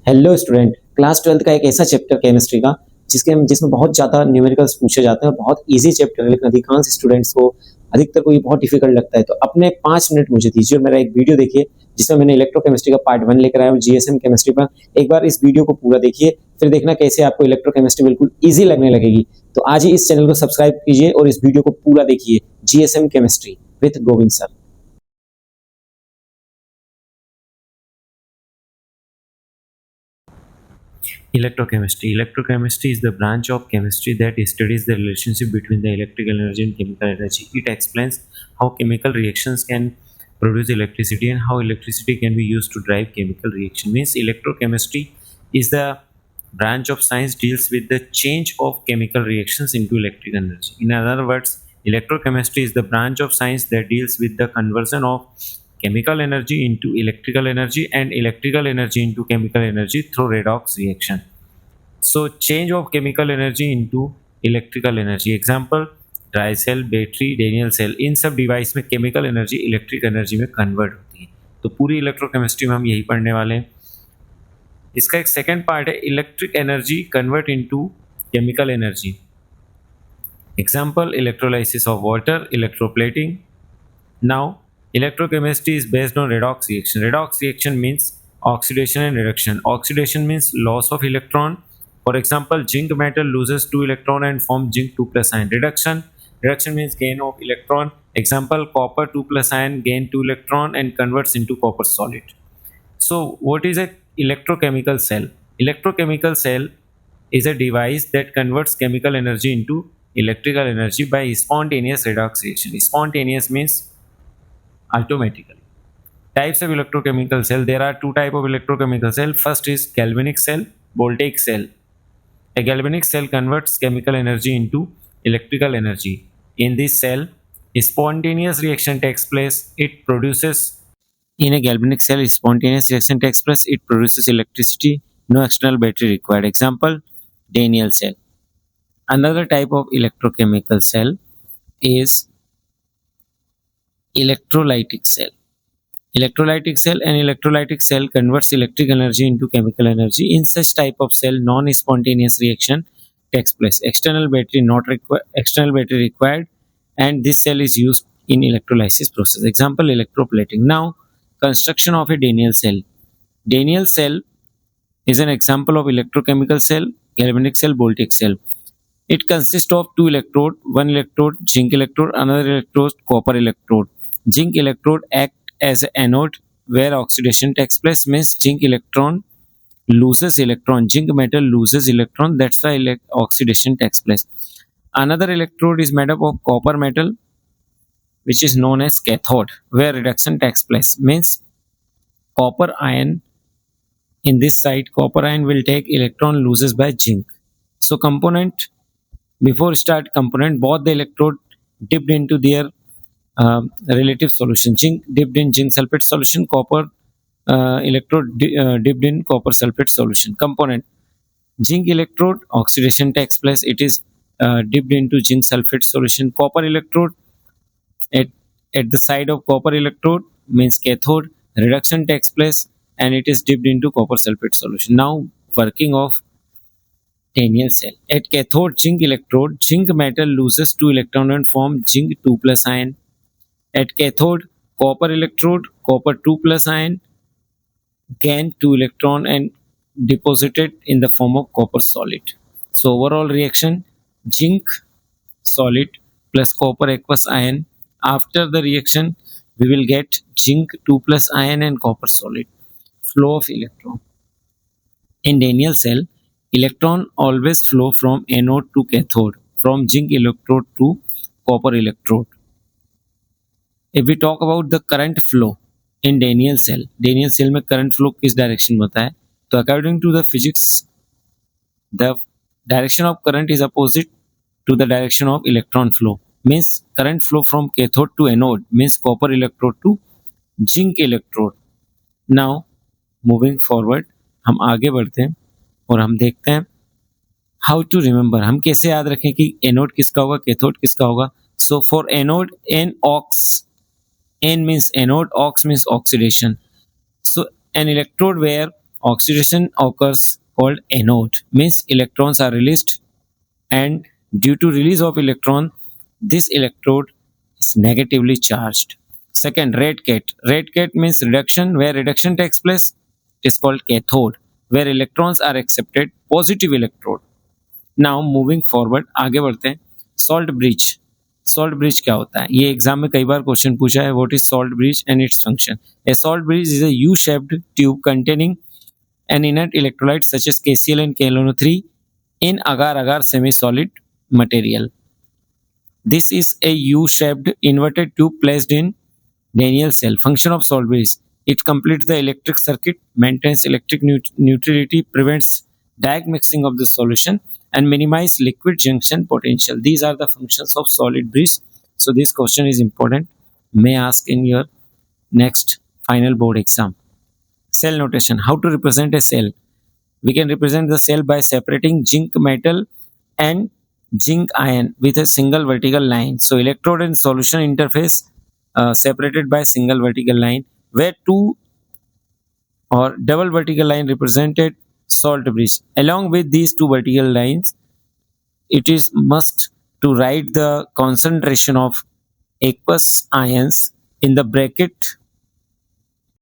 Hello student, class 12 का एक ऐसा चैप्टर केमिस्ट्री का जिसमें बहुत ज़्यादा न्यूमेरिकल्स पूछे जाते हैं और बहुत इजी चैप्टर है, लेकिन अधिकांश स्टूडेंट्स को अधिकतर को ये बहुत डिफिकल्ट लगता है। तो अपने 5 मिनट मुझे दीजिए और मेरा एक वीडियो देखिए जिसमें मैंने इलेक्ट्रोकेमिस्ट्री का पार्ट 1 लेकर आया हूँ जीएसएम केमिस्ट्री पर। एक बार इस वीडियो को पूरा देखिए, फिर देखना कैसे आपको इलेक्ट्रोकेमिस्ट्री बिल्कुल ईजी लगने लगेगी। तो आज ही इस चैनल को सब्सक्राइब कीजिए और इस वीडियो को पूरा देखिए, GSM chemistry with Govind sir. Electrochemistry. Electrochemistry is the branch of chemistry that studies the relationship between the electrical energy and chemical energy. It explains how chemical reactions can produce electricity and how electricity can be used to drive chemical reaction. Means electrochemistry is the branch of science deals with the change of chemical reactions into electric energy. In other words, electrochemistry is the branch of science that deals with the conversion of chemical energy into electrical energy and electrical energy into chemical energy through redox reaction. So change of chemical energy into electrical energy. Example, dry cell, battery, Daniell cell, इन सब device में chemical energy electric energy में convert होती है। तो पूरी electrochemistry में हम यही पढ़ने वाले हैं। इसका एक सेकेंड पार्ट है electric energy convert into chemical energy. Example, electrolysis of water, electroplating. Now electrochemistry is based on redox reaction. Redox reaction means oxidation and reduction. Oxidation means loss of electron. For example, zinc metal loses 2 electron and forms zinc 2 plus ion. Reduction means gain of electron. Example, copper 2 plus ion gain 2 electron and converts into copper solid. So what is a electrochemical cell? Electrochemical cell is a device that converts chemical energy into electrical energy by spontaneous redox reaction. Spontaneous means automatically. Types of electrochemical cell. There are two types of electrochemical cell. First is galvanic cell, voltaic cell. A galvanic cell converts chemical energy into electrical energy. In this cell, a spontaneous reaction takes place. It produces in a galvanic cell, spontaneous reaction takes place. It produces electricity. No external battery required. Example, Daniell cell. Another type of electrochemical cell is electrolytic cell. Electrolytic cell. An electrolytic cell converts electric energy into chemical energy. In such type of cell, non-spontaneous reaction takes place. External battery required, and this cell is used in electrolysis process. Example, electroplating. Now, construction of a Daniell cell. Daniell cell is an example of electrochemical cell, galvanic cell, voltaic cell. It consists of two electrode, one electrode zinc electrode, another electrode copper electrode. Zinc electrode act as an anode where oxidation takes place, means zinc electron loses electron, zinc metal loses electron, that's why oxidation takes place. Another electrode is made up of copper metal, which is known as cathode, where reduction takes place, means copper ion in this side, copper ion will take electron loses by zinc. So component, before start component, both the electrode dipped into their relative solution. Zinc dipped in zinc sulfate solution, copper electrode dipped in copper sulfate solution. Component, zinc electrode, oxidation takes place, it is dipped into zinc sulfate solution. Copper electrode, at, at the side of copper electrode means cathode, reduction takes place and it is dipped into copper sulfate solution. Now working of Daniell cell. At cathode zinc electrode, zinc metal loses 2 electron and form zinc 2 plus ion. At cathode copper electrode, copper 2 plus ion gain 2 electron and deposited in the form of copper solid. So overall reaction, zinc solid plus copper aqueous ion. After the reaction, we will get zinc 2 plus ion and copper solid. Flow of electron. In Daniell cell, electron always flow from anode to cathode, from zinc electrode to copper electrode. If we talk about the current flow in Daniell cell में current flow किस direction में होता है? तो according to the physics, the direction of current is opposite to the direction of electron flow. Means current flow from cathode to anode means copper electrode to zinc electrode. Now moving forward, हम आगे बढ़ते हैं और हम देखते हैं how to remember, हम कैसे याद रखें कि एनोड किसका होगा, कैथोड किसका होगा. So for anode, an ox, an means anode, ox means oxidation. So an electrode where oxidation occurs called anode, means electrons are released, and due to release of electron, this electrode is negatively charged. Second, red cat. Red cat means reduction. Where reduction takes place, it is called cathode, where electrons are accepted, positive electrode. Now moving forward, आगे बढ़ते हैं. Salt bridge. Salt bridge क्या होता है, ये exam में कई बार question पूछा है. What is salt bridge and its function? A salt bridge is a U shaped tube containing an inert electrolyte such as KCl and KLNO3 in agar-agar semi-solid material. This is a U-shaped inverted tube placed in Daniell cell. Function of salt bridge: it completes the electric circuit, maintains electric neutrality, prevents diag mixing of the solution, and minimize liquid junction potential. These are the functions of solid bridge. So this question is important, may ask in your next final board exam. Cell notation. How to represent a cell? We can represent the cell by separating zinc metal and zinc ion with a single vertical line. So electrode and solution interface separated by single vertical line, where two or double vertical line represented salt bridge. Along with these two vertical lines, it is must to write the concentration of aqueous ions in the bracket